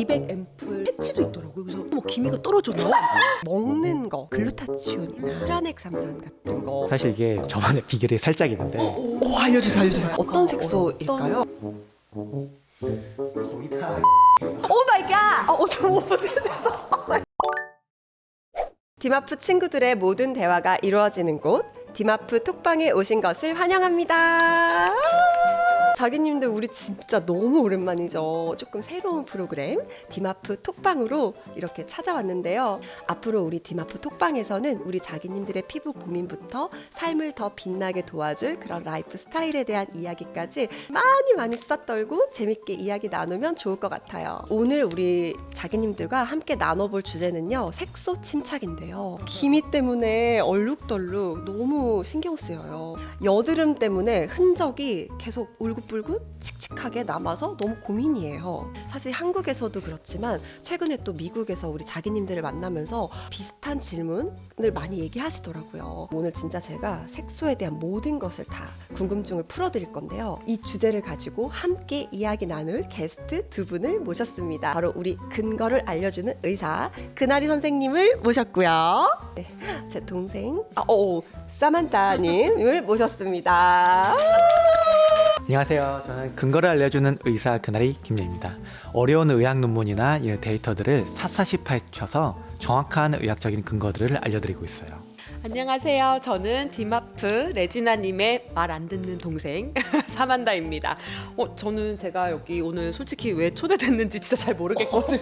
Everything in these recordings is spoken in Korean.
미백 앰플 패치도 있더라고요. 그래서 뭐 기미가 떨어졌나? 먹는 거 글루타치온이나 트라넥삼산 같은 거. 사실 이게 저만의 비결이 살짝 있는데 오, 알려주세요. 어떤 색소일까요? 거의 다 오 마이 갓! 저 못했어. 디마프 친구들의 모든 대화가 이루어지는 곳 디마프 톡방에 오신 것을 환영합니다. 자기님들 우리 진짜 너무 오랜만이죠. 조금 새로운 프로그램 디마프 톡방으로 이렇게 찾아왔는데요. 앞으로 우리 디마프 톡방에서는 우리 자기님들의 피부 고민부터 삶을 더 빛나게 도와줄 그런 라이프 스타일에 대한 이야기까지 많이 수다 떨고 재밌게 이야기 나누면 좋을 것 같아요. 오늘 우리 자기님들과 함께 나눠볼 주제는요, 색소 침착인데요. 기미 때문에 얼룩덜룩 너무 신경 쓰여요. 여드름 때문에 흔적이 계속 울긋불긋 칙칙하게 남아서 너무 고민이에요. 사실 한국에서도 그렇지만 최근에 또 미국에서 우리 자기님들을 만나면서 비슷한 질문을 많이 얘기하시더라고요. 오늘 진짜 제가 색소에 대한 모든 것을 다 궁금증을 풀어드릴 건데요. 이 주제를 가지고 함께 이야기 나눌 게스트 두 분을 모셨습니다. 바로 우리 근거를 알려주는 의사 그나리 선생님을 모셨고요. 네, 제 동생 사만다님을 모셨습니다. 안녕하세요. 저는 근거를 알려주는 의사 그나리 김예입니다. 어려운 의학 논문이나 이런 데이터들을 샅샅이 파헤쳐서 정확한 의학적인 근거들을 알려드리고 있어요. 안녕하세요. 저는 디마프 레지나님의 말 안 듣는 동생 사만다입니다. 저는 제가 여기 오늘 솔직히 왜 초대됐는지 진짜 잘 모르겠거든요.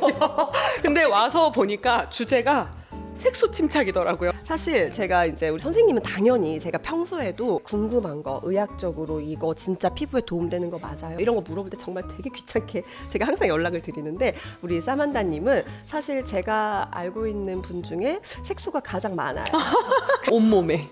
근데 와서 보니까 주제가 색소 침착이더라고요. 사실 제가 이제 우리 선생님은 당연히 제가 평소에도 궁금한 거 의학적으로 이거 진짜 피부에 도움되는 거 맞아요? 이런 거 물어볼 때 정말 되게 귀찮게 제가 항상 연락을 드리는데 우리 사만다님은 사실 제가 알고 있는 분 중에 색소가 가장 많아요. 온몸에.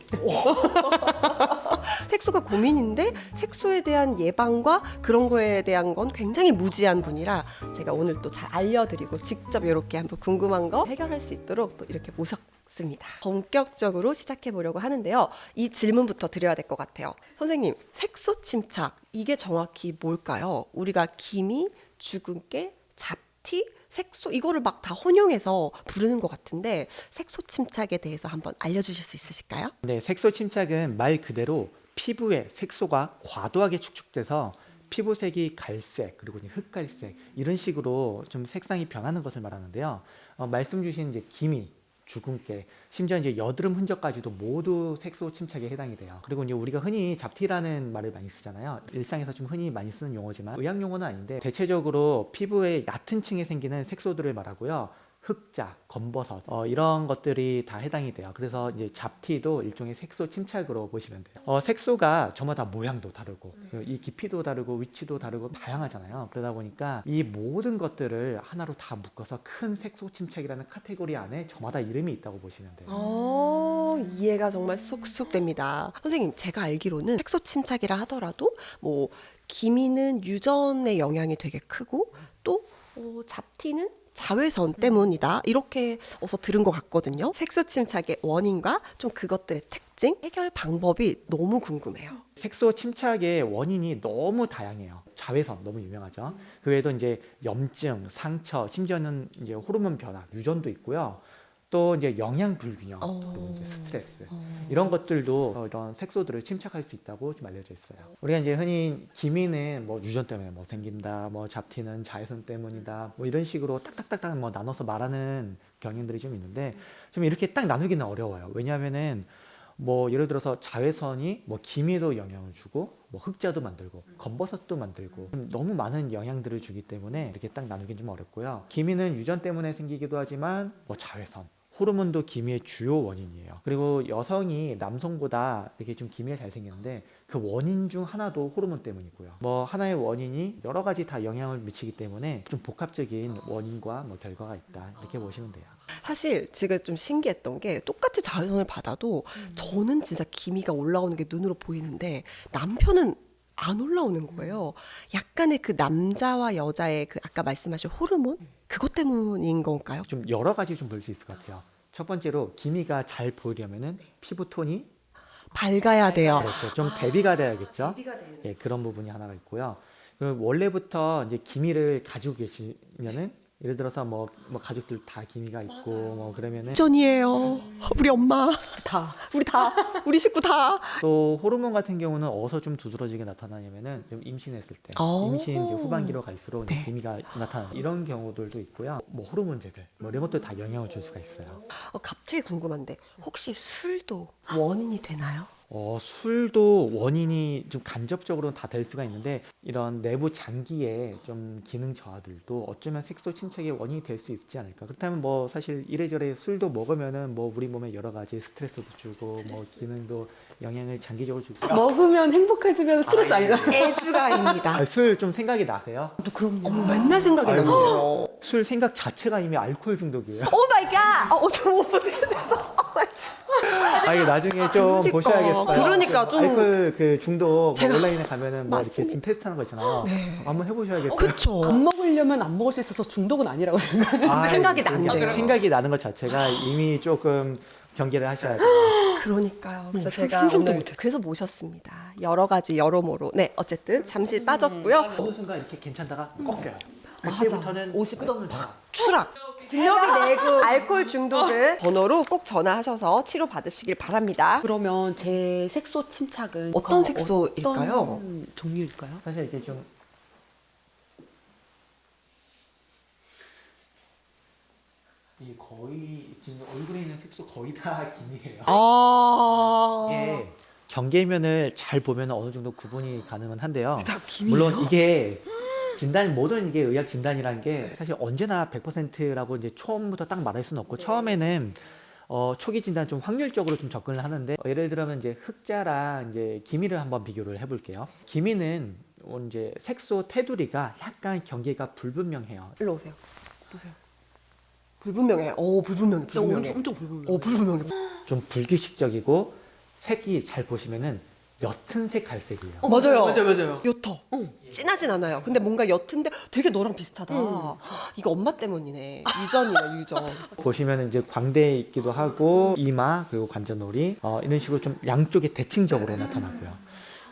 색소가 고민인데 색소에 대한 예방과 그런 거에 대한 건 굉장히 무지한 분이라 제가 오늘 또 잘 알려드리고 직접 이렇게 한번 궁금한 거 해결할 수 있도록 또 이렇게 모셨습니다. 본격적으로 시작해 보려고 하는데요. 이 질문부터 드려야 될 것 같아요. 선생님, 색소 침착 이게 정확히 뭘까요? 우리가 기미, 주근깨, 잡티, 색소 이거를 막 다 혼용해서 부르는 것 같은데 색소 침착에 대해서 한번 알려주실 수 있으실까요? 네, 색소 침착은 말 그대로 피부에 색소가 과도하게 축적돼서 피부색이 갈색 그리고 흑갈색 이런 식으로 좀 색상이 변하는 것을 말하는데요. 말씀 주신 이제 기미, 주근깨, 심지어 이제 여드름 흔적까지도 모두 색소 침착에 해당이 돼요. 그리고 이제 우리가 흔히 잡티라는 말을 많이 쓰잖아요. 일상에서 좀 흔히 많이 쓰는 용어지만 의학 용어는 아닌데 대체적으로 피부의 얕은 층에 생기는 색소들을 말하고요. 흑자, 검버섯 이런 것들이 다 해당이 돼요. 그래서 이제 잡티도 일종의 색소 침착으로 보시면 돼요. 색소가 저마다 모양도 다르고 이 깊이도 다르고 위치도 다르고 다양하잖아요. 그러다 보니까 이 모든 것들을 하나로 다 묶어서 큰 색소 침착이라는 카테고리 안에 저마다 이름이 있다고 보시면 돼요. 이해가 정말 쏙쏙 됩니다. 선생님, 제가 알기로는 색소 침착이라 하더라도 뭐 기미는 유전의 영향이 되게 크고 또 잡티는 자외선 때문이다 이렇게 어서 들은 것 같거든요. 색소 침착의 원인과 좀 그것들의 특징, 해결 방법이 너무 궁금해요. 색소 침착의 원인이 너무 다양해요. 자외선 너무 유명하죠. 그 외에도 이제 염증, 상처, 심지어는 이제 호르몬 변화, 유전도 있고요. 또 이제 영양 불균형, 또 이제 스트레스 이런 것들도 이런 색소들을 침착할 수 있다고 좀 알려져 있어요. 우리가 이제 흔히 기미는 뭐 유전 때문에 뭐 생긴다, 뭐 잡티는 자외선 때문이다, 뭐 이런 식으로 딱딱딱딱 뭐 나눠서 말하는 경향들이 좀 있는데 좀 이렇게 딱 나누기는 어려워요. 왜냐하면은 뭐 예를 들어서 자외선이 뭐 기미에도 영향을 주고 뭐 흑자도 만들고 검버섯도 만들고 너무 많은 영향들을 주기 때문에 이렇게 딱 나누긴 좀 어렵고요. 기미는 유전 때문에 생기기도 하지만 뭐 자외선 호르몬도 기미의 주요 원인이에요. 그리고 여성이 남성보다 이렇게 좀 기미가 잘 생기는데 그 원인 중 하나도 호르몬 때문이고요. 뭐 하나의 원인이 여러 가지 다 영향을 미치기 때문에 좀 복합적인 원인과 뭐 결과가 있다 이렇게 보시면 돼요. 사실 제가 좀 신기했던 게 똑같이 자외선을 받아도 저는 진짜 기미가 올라오는 게 눈으로 보이는데 남편은 안 올라오는 거예요. 약간의 그 남자와 여자의 그 아까 말씀하신 호르몬? 그것 때문인 건가요? 좀 여러 가지 좀 볼 수 있을 것 같아요. 첫 번째로 기미가 잘 보이려면은 피부 톤이 밝아야 돼요. 그렇죠. 좀 대비가 돼야겠죠. 대비가 되는. 예, 그런 부분이 하나가 있고요. 그리고 원래부터 이제 기미를 가지고 계시면은 예를 들어서 뭐 가족들 다 기미가 있고 뭐 그러면은 전이에요. 우리 엄마, 다. 우리 식구 다. 또 호르몬 같은 경우는 어디서 좀 두드러지게 나타나냐면은 좀 임신했을 때 임신 이제 후반기로 갈수록 이제 네. 기미가 나타나는 이런 경우들도 있고요. 뭐 호르몬제들 뭐 이런 것도 다 영향을 줄 수가 있어요. 갑자기 궁금한데 혹시 술도 원인이 되나요? 술도 원인이 좀 간접적으로 다 될 수가 있는데 이런 내부 장기의 좀 기능 저하들도 어쩌면 색소 침착의 원인이 될 수 있지 않을까. 그렇다면 뭐 사실 이래저래 술도 먹으면은 뭐 우리 몸에 여러 가지 스트레스도 주고 뭐 기능도 영향을 장기적으로 줄 수 있고. 먹으면 행복해지면 스트레스 아니잖아. 애주가입니다. 술 좀 생각이 나세요? 또 그럼요. 맨날 생각이 아이고. 나네요. 술 생각 자체가 이미 알코올 중독이에요. 오 마이 갓! 저 어떻게 됐어? 이게 나중에 좀 그러니까. 보셔야겠어요. 그러니까 좀- 알코올 그 중독 제가- 온라인에 가면은 뭐 이렇게 맞습니다. 좀 테스트하는 거 있잖아요. 네. 한번 해보셔야겠어요. 그쵸. 안 먹으려면 안 먹을 수 있어서 중독은 아니라고 생각해요. 생각이 이게 난대요. 생각이 나는 것 자체가 이미 조금 경계를 하셔야 돼요. 그러니까요. 그래서 제가 상상도 오늘 못해. 그래서 모셨습니다. 여러 가지 여러모로. 네, 어쨌든 잠시 빠졌고요. 어느 순간 이렇게 괜찮다가 꺾여요. 맞아. 그때부터는 끝없는 다 추락. 진력이 내고 알코올 중독은 번호로 꼭 전화하셔서 치료 받으시길 바랍니다. 그러면 제 색소 침착은 어떤 색소일까요? 어떤 종류일까요? 사실 이게 좀 이 거의 지금 얼굴에 있는 색소 거의 다 김이에요. 아. 이게 경계면을 잘 보면 어느 정도 구분이 가능은 한데요. 다 김이에요? 물론 이게 진단 모든 이게 의학 진단이라는 게 사실 언제나 100%라고 이제 처음부터 딱 말할 수는 없고 처음에는 초기 진단 좀 확률적으로 좀 접근을 하는데 예를 들면 이제 흑자랑 이제 기미를 한번 비교를 해볼게요. 기미는 이제 색소 테두리가 약간 경계가 불분명해요. 일로 오세요. 보세요. 불분명해. 오, 불분명해. 불분명해. 엄청 불분명. 오, 불분명해. 좀 불규칙적이고 색이 잘 보시면은 옅은 색 갈색이에요. 맞아요. 맞아요. 옅어. 진하진 않아요. 근데 뭔가 옅은데 되게 너랑 비슷하다. 이거 엄마 때문이네. 유전이네, 유전. 보시면 이제 광대 있기도 하고 이마 그리고 관자놀이 이런 식으로 좀 양쪽에 대칭적으로 나타나고요.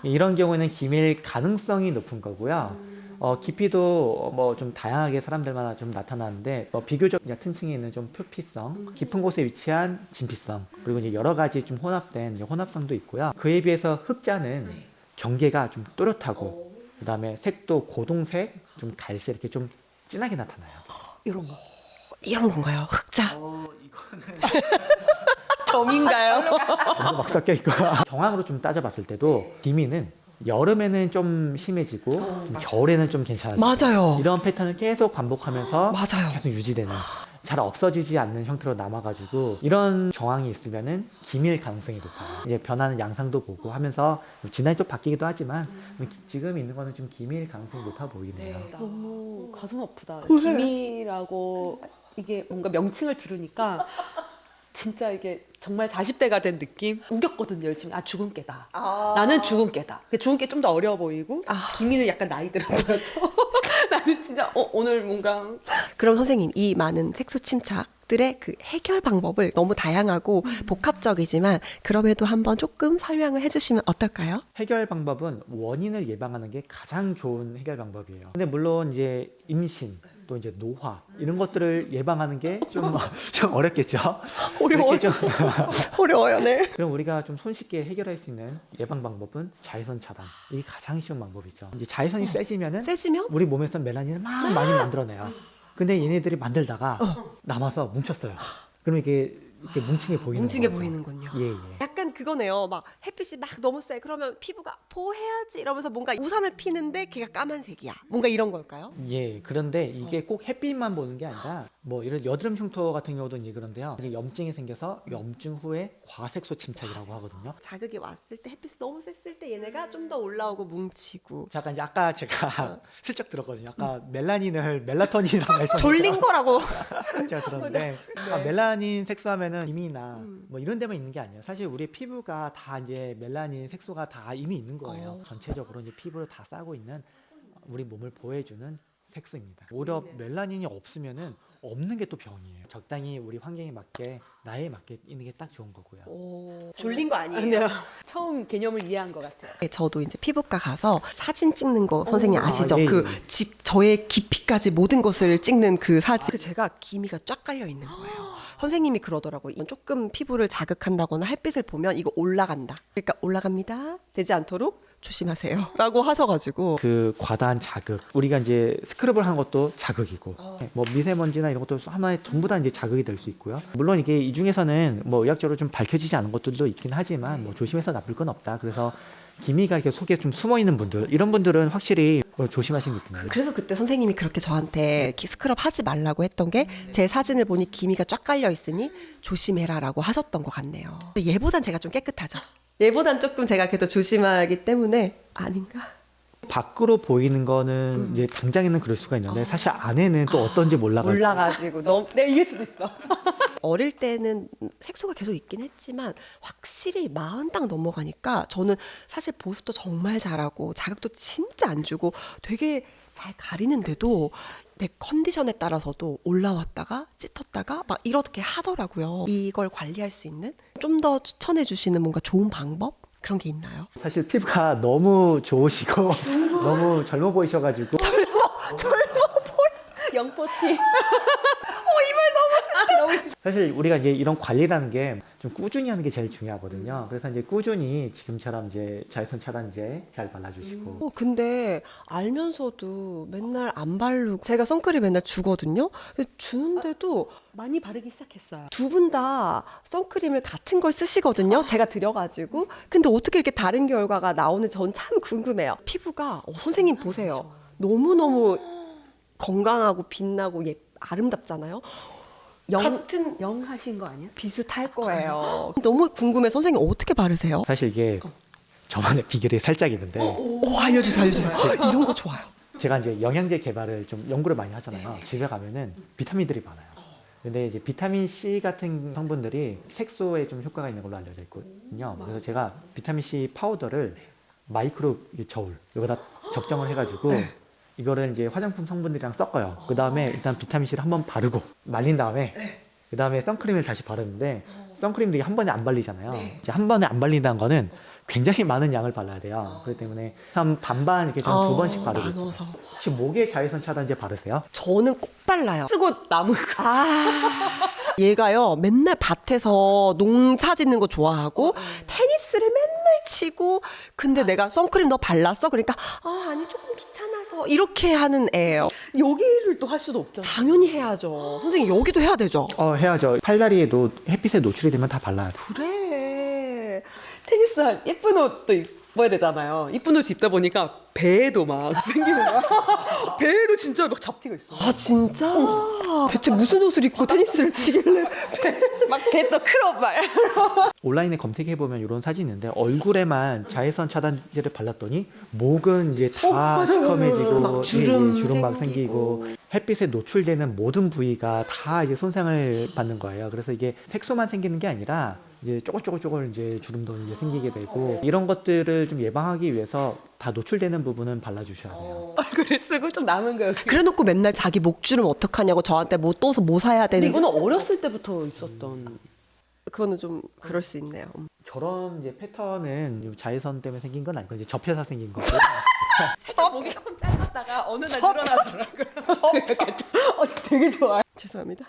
이런 경우에는 기미일 가능성이 높은 거고요. 깊이도 뭐 좀 다양하게 사람들마다 좀 나타나는데 비교적 얕은 층에 있는 좀 표피성, 깊은 곳에 위치한 진피성, 그리고 이제 여러 가지 좀 혼합된 이제 혼합성도 있고요. 그에 비해서 흑자는 경계가 좀 또렷하고 그다음에 색도 고동색, 좀 갈색 이렇게 좀 진하게 나타나요. 이런 건가요? 흑자. 이거는 점인가요? 너무 막 섞여 있고 정황으로 좀 따져봤을 때도 기미는 여름에는 좀 심해지고 좀 겨울에는 좀 괜찮아지고 맞아요. 이런 패턴을 계속 반복하면서 맞아요. 계속 유지되는 잘 없어지지 않는 형태로 남아가지고 이런 정황이 있으면은 기미일 가능성이 높아요. 이제 변하는 양상도 보고 하면서 진단이 또 바뀌기도 하지만 지금 있는 거는 좀 기미일 가능성이 높아 보이네요. 너무 가슴 아프다. 기미라고 이게 뭔가 명칭을 들으니까 진짜 이게 정말 40대가 된 느낌? 우겼거든요, 열심히. 죽은 깨다. 나는 죽은 깨다. 죽은 게 좀 더 어려 보이고, 기미는 약간 나이 들어 보여서. 나는 진짜, 오늘 뭔가. 그럼 선생님, 이 많은 색소 침착들의 그 해결 방법을 너무 다양하고 복합적이지만 그럼에도 한번 조금 설명을 해주시면 어떨까요? 해결 방법은 원인을 예방하는 게 가장 좋은 해결 방법이에요. 근데 물론 이제 임신 또 이제 노화 이런 것들을 예방하는 게 좀 어렵겠죠. 어려워요. 이렇게 좀 어려워요, 네. 그럼 우리가 좀 손쉽게 해결할 수 있는 예방 방법은 자외선 차단. 이게 가장 쉬운 방법이죠. 이제 자외선이 세지면은 세지면? 우리 몸에서 멜라닌을 막 많이 만들어내요. 근데 얘네들이 만들다가 남아서 뭉쳤어요. 그럼 이게 이렇게 뭉치게 보이는 뭉치게 거죠. 보이는군요. 예, 예. 약간 그거네요. 막 햇빛이 막 너무 세. 그러면 피부가 보호해야지 이러면서 뭔가 우산을 피는데 걔가 까만색이야. 뭔가 이런 걸까요? 예, 그런데 이게 꼭 햇빛만 보는 게 아니라 뭐 이런 여드름 흉터 같은 경우도 이제 그런데요. 이제 염증이 생겨서 염증 후에 과색소 침착이라고 하거든요. 자극이 왔을 때 햇빛이 너무 셌을 때 얘네가 좀 더 올라오고 뭉치고 잠깐 이제 아까 제가 슬쩍 들었거든요. 아까 멜라닌을 멜라토닌이라고 해서 졸린 거라고. 제가 들었는데 멜라닌 색소하면은 이미나 뭐 이런 데만 있는 게 아니에요. 사실 우리 피부가 다 이제 멜라닌 색소가 다 이미 있는 거예요. 전체적으로 이제 피부를 다 싸고 있는 우리 몸을 보호해주는 색소입니다. 오히려 네. 멜라닌이 없으면은 없는 게 또 병이에요. 적당히 우리 환경에 맞게 나이에 맞게 있는 게 딱 좋은 거고요. 오, 졸린 거 아니에요? 아니요. 처음 개념을 이해한 것 같아요. 저도 이제 피부과 가서 사진 찍는 거 선생님 아시죠? 아, 예, 그 예. 저의 깊이까지 모든 것을 찍는 그 사진. 그 제가 기미가 쫙 깔려 있는 거예요. 선생님이 그러더라고요. 이건 조금 피부를 자극한다거나 햇빛을 보면 이거 올라간다. 그러니까 올라갑니다. 되지 않도록 조심하세요. 라고 하셔가지고. 그 과다한 자극, 우리가 이제 스크럽을 하는 것도 자극이고, 뭐 미세먼지나 이런 것도 하나의 전부 다 이제 자극이 될 수 있고요. 물론 이게 이 중에서는 뭐 의학적으로 좀 밝혀지지 않은 것들도 있긴 하지만 뭐 조심해서 나쁠 건 없다. 그래서 기미가 이렇게 속에 좀 숨어 있는 분들, 이런 분들은 확실히 조심하시는 게 좋겠네요. 그래서 그때 선생님이 그렇게 저한테 이렇게 스크럽 하지 말라고 했던 게 제 사진을 보니 기미가 쫙 깔려 있으니 조심해라라고 하셨던 것 같네요. 얘보단 제가 좀 깨끗하죠. 얘보단 조금 제가 그래도 조심하기 때문에 아닌가? 밖으로 보이는 거는 이제 당장에는 그럴 수가 있는데 사실 안에는 또 어떤지 몰라가지고 몰라가지고 너무 내가 이길 수도 있어. 어릴 때는 색소가 계속 있긴 했지만 확실히 40 딱 넘어가니까 저는 사실 보습도 정말 잘하고 자극도 진짜 안 주고 되게 잘 가리는데도 내 컨디션에 따라서도 올라왔다가 찌텄다가 막 이렇게 하더라고요. 이걸 관리할 수 있는 좀 더 추천해 주시는 뭔가 좋은 방법? 그런 게 있나요? 사실 피부가 너무 좋으시고 너무 젊어 보이셔가지고 영포티. 사실 우리가 이제 이런 관리라는 게 좀 꾸준히 하는 게 제일 중요하거든요. 그래서 이제 꾸준히 지금처럼 이제 자외선 차단제 잘 발라주시고 근데 알면서도 맨날 안 바르고 제가 선크림 맨날 주거든요. 근데 주는데도 많이 바르기 시작했어요. 두 분 다 선크림을 같은 걸 쓰시거든요. 제가 드려가지고. 근데 어떻게 이렇게 다른 결과가 나오는지 전 참 궁금해요. 피부가 선생님 보세요. 너무너무 건강하고 빛나고 아름답잖아요. 같은 영 하신 거 아니야? 비슷할 거예요. 너무 궁금해. 선생님 어떻게 바르세요? 사실 이게 저만의 비결이 살짝 있는데 오, 알려주세요. 이런 거 좋아요. 제가 이제 영양제 개발을 좀 연구를 많이 하잖아요. 집에 가면은 비타민들이 많아요. 근데 이제 비타민 C 같은 성분들이 색소에 좀 효과가 있는 걸로 알려져 있거든요. 그래서 제가 비타민 C 파우더를 마이크로 저울 여기다 적정을 해가지고 이거를 이제 화장품 성분들이랑 섞어요. 그 다음에 일단 비타민 C를 한번 바르고 말린 다음에 그 다음에 선크림을 다시 바르는데 선크림도 이게 한 번에 안 발리잖아요. 이제 한 번에 안 발린다는 거는 굉장히 많은 양을 발라야 돼요. 그렇기 때문에 한 반반 이렇게 좀 두 번씩 바르고 있어요. 나눠서. 혹시 목에 자외선 차단제 바르세요? 저는 꼭 발라요. 쓰고 남은 거. 얘가요 맨날 밭에서 농사 짓는 거 좋아하고 테니스를 맨날 치고 근데 내가 선크림 너 발랐어? 그러니까 아니 조금 귀찮아서 이렇게 하는 애예요. 여기를 또 할 수도 없잖아. 당연히 해야죠. 선생님 여기도 해야 되죠. 해야죠. 팔다리에도 햇빛에 노출이 되면 다 발라야 돼요. 그래. 테니스 할 예쁜 옷도 입어야 되잖아요. 이쁜 옷 입다 보니까 배에도 막 생기는 거야. 배에도 진짜 막 잡티가 있어. 아 진짜? 대체 무슨 옷을 입고 테니스를 치길래? 막 배 또 크롭 막. 온라인에 검색해보면 이런 사진이 있는데 얼굴에만 자외선 차단제를 발랐더니 목은 이제 다 시커매지고 막 주름 주름 막 생기고. 생기고 햇빛에 노출되는 모든 부위가 다 이제 손상을 받는 거예요. 그래서 이게 색소만 생기는 게 아니라 이제 쪼글쪼글 이제 주름도 이제 생기게 되고 이런 것들을 좀 예방하기 위해서 다 노출되는 부분은 발라주셔야 돼요. 얼굴에 쓰고 좀 남은 거. 그래놓고 맨날 자기 목주름 어떡하냐고 저한테 뭐 떠서 뭐 사야 근데 되는지. 이거는 어렸을 때부터 있었던. 그거는 좀 그럴 수 있네요. 저런 이제 패턴은 자외선 때문에 생긴 건 아니고 이제 접혀서 생긴 거고. 목이 조금 짧았다가 어느 날 늘어나더라고요. 이렇게 되게 좋아요. 죄송합니다.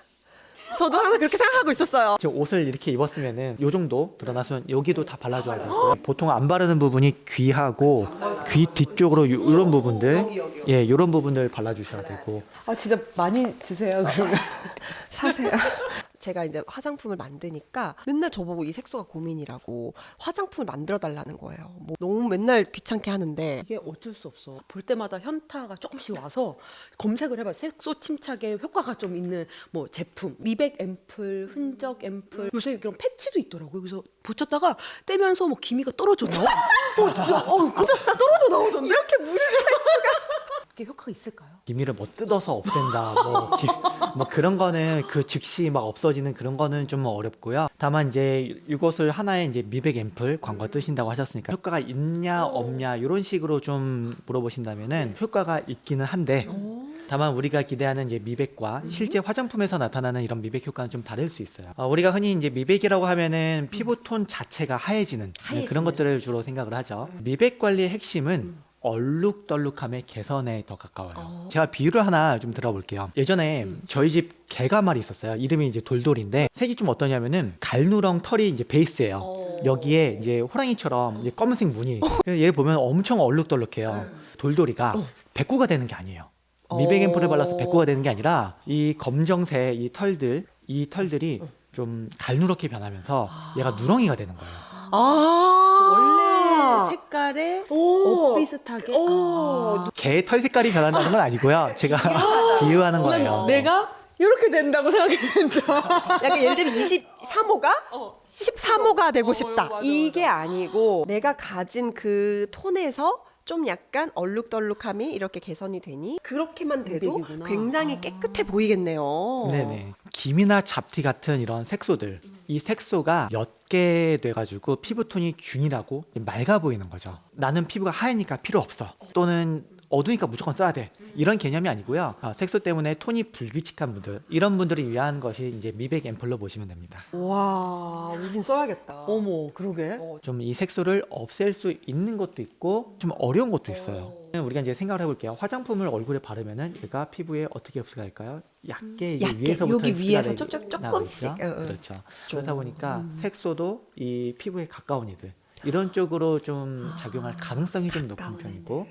저도 항상 그렇게 생각하고 있었어요. 지금 옷을 이렇게 입었으면은 요 정도 드러나면 여기도 다 발라줘야 되고요. 보통 안 바르는 부분이 귀하고 귀 뒤쪽으로 이런 부분들, 예, 이런 부분들 발라주셔야 되고. 아 진짜 많이 드세요 그러면. 사세요. 제가 이제 화장품을 만드니까 맨날 저보고 이 색소가 고민이라고 화장품을 만들어 달라는 거예요. 뭐 너무 맨날 귀찮게 하는데 이게 어쩔 수 없어. 볼 때마다 현타가 조금씩 와서 검색을 해봐. 색소 침착에 효과가 좀 있는 뭐 제품, 미백 앰플, 흔적 앰플. 요새 그런 패치도 있더라고요. 그래서 붙였다가 떼면서 뭐 기미가 떨어져 나와. 진짜 떨어져 나오던데. 이렇게 무시할 수가. 그게 효과가 있을까요? 기미를 뭐 뜯어서 없앤다, 뭐 그런 거는 그 즉시 막 없어지는 그런 거는 좀 어렵고요. 다만 이제 이것을 하나의 이제 미백 앰플 광고 뜨신다고 하셨으니까 효과가 있냐 없냐 이런 식으로 좀 물어보신다면은 효과가 있기는 한데 다만 우리가 기대하는 이제 미백과 실제 화장품에서 나타나는 이런 미백 효과는 좀 다를 수 있어요. 우리가 흔히 이제 미백이라고 하면은 피부톤 자체가 하얘지는 그런 것들을 주로 생각을 하죠. 미백 관리의 핵심은 얼룩덜룩함의 개선에 더 가까워요. 제가 비유를 하나 좀 들어볼게요. 예전에 저희 집 개가 한 마리 있었어요. 이름이 이제 돌돌인데 색이 좀 어떠냐면은 갈누렁 털이 이제 베이스예요. 여기에 이제 호랑이처럼 이제 검은색 무늬. 그래서 얘를 보면 엄청 얼룩덜룩해요. 돌돌이가 백구가 되는 게 아니에요. 미백 앰플을 발라서 백구가 되는 게 아니라 이 검정색 이 털들이 좀 갈누렇게 변하면서 얘가 누렁이가 되는 거예요. 원래 색깔에 비슷하게. 개의 털 색깔이 변한다는 건 아니고요. 제가 비유하는 거예요. 내가 이렇게 된다고 생각했는데. 약간 예를 들면 23호가 13호가 되고 싶다. 맞아, 이게 아니고 내가 가진 그 톤에서 좀 약간 얼룩덜룩함이 이렇게 개선이 되니 그렇게만 돼도 미백이구나. 굉장히 깨끗해 보이겠네요. 네네. 김이나 잡티 같은 이런 색소들, 이 색소가 옅게 돼가지고 피부톤이 균일하고 맑아 보이는 거죠. 나는 피부가 하얘니까 필요 없어. 또는 어두니까 무조건 써야 돼. 이런 개념이 아니고요. 색소 때문에 톤이 불규칙한 분들, 이런 분들을 위한 것이 이제 미백 앰플로 보시면 됩니다. 와, 우린 써야겠다. 어머, 그러게. 좀 이 색소를 없앨 수 있는 것도 있고 좀 어려운 것도 있어요. 우리가 이제 생각을 해볼게요. 화장품을 얼굴에 바르면은 얘가 피부에 어떻게 흡수가 될까요? 얕게 이제 얕게, 위에서부터 여기 위에서 흡수가 조금씩. 나가겠죠? 그렇죠. 그렇다 보니까 색소도 이 피부에 가까운 이들 이런 쪽으로 좀 작용할 가능성이 좀 높은 편이고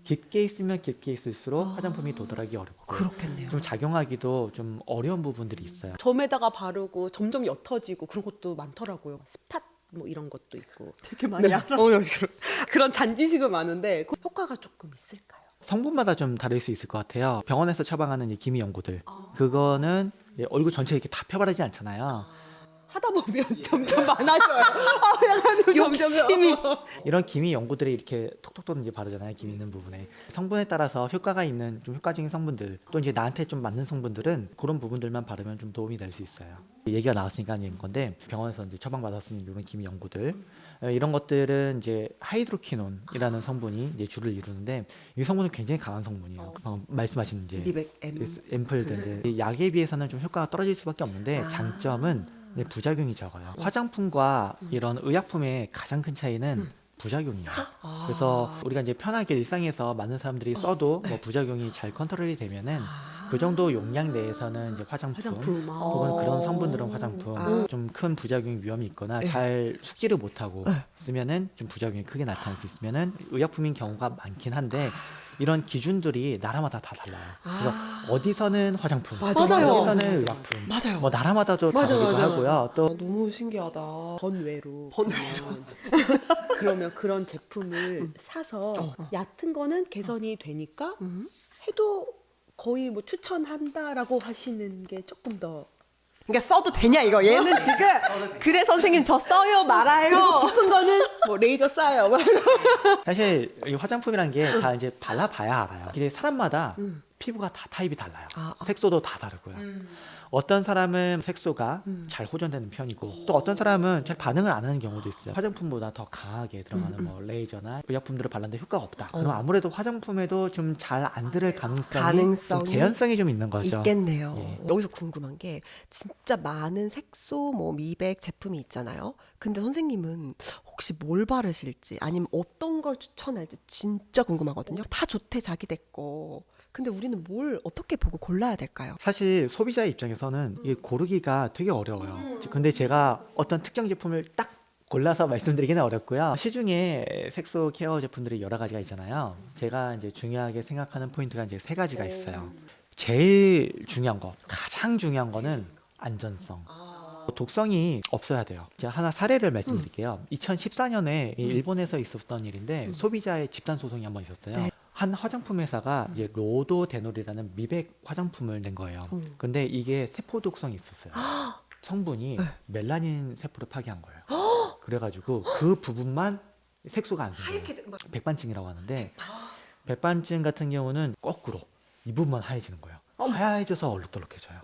깊게 있으면 깊게 있을수록 화장품이 도달하기 어렵고 그렇겠네요. 좀 작용하기도 좀 어려운 부분들이 있어요. 점에다가 바르고 점점 옅어지고 그런 것도 많더라고요. 스팟 뭐 이런 것도 있고. 되게 많이 알아. 그런 잔지식은 많은데 그 효과가 조금 있을까요? 성분마다 좀 다를 수 있을 것 같아요. 병원에서 처방하는 이 기미 연고들 그거는 얼굴 전체에 이렇게 다 펴바르지 않잖아요. 하다 보면 점점 많아져요. 약간 욕심이. 이런 기미 연고들이 이렇게 톡톡톡 이제 바르잖아요. 기미 있는 부분에 성분에 따라서 효과가 있는 좀 효과적인 성분들 또 이제 나한테 좀 맞는 성분들은 그런 부분들만 바르면 좀 도움이 될 수 있어요. 얘기가 나왔으니까 하는 건데 병원에서 이제 처방받아 쓰는 이런 기미 연고들 이런 것들은 이제 하이드로퀴논이라는 성분이 이제 주를 이루는데 이 성분은 굉장히 강한 성분이에요. 방금 말씀하신 이제 미백 앰플들 이제 약에 비해서는 좀 효과가 떨어질 수밖에 없는데 장점은 부작용이 적어요. 화장품과 이런 의약품의 가장 큰 차이는 부작용이에요. 그래서 우리가 이제 편하게 일상에서 많은 사람들이 써도 뭐 부작용이 잘 컨트롤이 되면은 그 정도 용량 내에서는 이제 화장품 혹은 그런 성분들은 화장품 좀 큰 부작용 위험이 있거나 잘 숙지를 못하고 쓰면은 좀 부작용이 크게 나타날 수 있으면은 의약품인 경우가 많긴 한데 이런 기준들이 나라마다 다 달라요. 그래서 어디서는 화장품, 맞아요. 어디서는 의약품, 맞아요. 뭐 나라마다도 다르기도 하고요. 또 너무 신기하다. 번외로 그러면 그런 제품을 사서 얕은 거는 개선이 되니까 해도 거의 뭐 추천한다라고 하시는 게 조금 더 그러니까 써도 되냐 이거. 얘는 지금 그래 선생님 저 써요 말아요. 깊은 거는 뭐 레이저 쏴요. 사실 이 화장품이란 게 다 이제 발라봐야 알아요. 이게 사람마다 피부가 다 타입이 달라요. 색소도 다 다르고요. 어떤 사람은 색소가 잘 호전되는 편이고 또 어떤 사람은 잘 반응을 안 하는 경우도 있어요. 화장품보다 더 강하게 들어가는 뭐 레이저나 의약품들을 발랐는데 효과가 없다. 그럼 아무래도 화장품에도 좀 잘 안 들을 가능성이 좀 개연성이 좀 있는 거죠. 있겠네요. 예. 여기서 궁금한 게 진짜 많은 색소 뭐 미백 제품이 있잖아요. 근데 선생님은 혹시 뭘 바르실지 아니면 어떤 걸 추천할지 진짜 궁금하거든요. 다 좋대 자기 됐고. 근데 우리는 뭘 어떻게 보고 골라야 될까요? 사실 소비자의 입장에서는 이게 고르기가 되게 어려워요. 근데 제가 어떤 특정 제품을 딱 골라서 말씀드리기는 어렵고요. 시중에 색소 케어 제품들이 여러 가지가 있잖아요. 제가 이제 중요하게 생각하는 포인트가 이제 세 가지가 있어요. 제일 중요한 거, 가장 중요한 거는 안전성. 독성이 없어야 돼요. 제가 하나 사례를 말씀드릴게요. 2014년에 일본에서 있었던 일인데 소비자의 집단 소송이 한번 있었어요. 네. 한 화장품 회사가 이제 로도데놀이라는 미백 화장품을 낸 거예요. 근데 이게 세포 독성이 있었어요. 성분이 멜라닌 세포를 파괴한 거예요. 그래가지고 그 부분만 색소가 안 생겨요. 백반증이라고 하는데 백반증 같은 경우는 거꾸로 이 부분만 하얘지는 거예요. 하얘져서 얼룩덜룩해져요.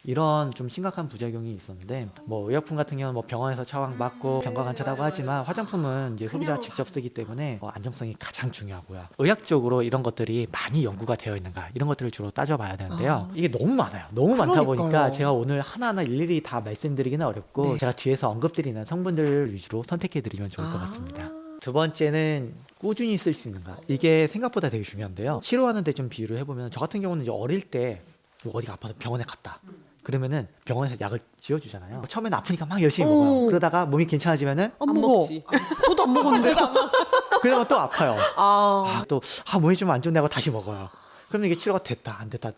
이런 좀 심각한 부작용이 있었는데 뭐 의약품 같은 경우는 뭐 병원에서 처방받고 경과 관찰하고 하지만 화장품은 이제 소비자가 직접 쓰기 때문에 안정성이 가장 중요하고요. 의학적으로 이런 것들이 많이 연구가 되어 있는가 이런 것들을 주로 따져봐야 되는데요. 이게 너무 많아요. 너무 많다 그러니까요. 보니까 제가 오늘 하나하나 일일이 다 말씀드리기는 어렵고 네. 제가 뒤에서 언급드리는 성분들을 위주로 선택해드리면 좋을 것 같습니다. 두 번째는 꾸준히 쓸 수 있는가. 이게 생각보다 되게 중요한데요. 치료하는데 좀 비유를 해보면 저 같은 경우는 이제 어릴 때 어디가 아파서 병원에 갔다. 그러면은 병원에서 약을 지어주잖아요. 처음에는 아프니까 막 열심히 먹어요. 그러다가 몸이 괜찮아지면은 안 안 먹어. 먹지. 저도 안 먹었는데. 그러면 또 아파요. 아, 몸이 좀 안 좋네 하고 다시 먹어요. 그러면 이게 치료가 됐다 안 됐다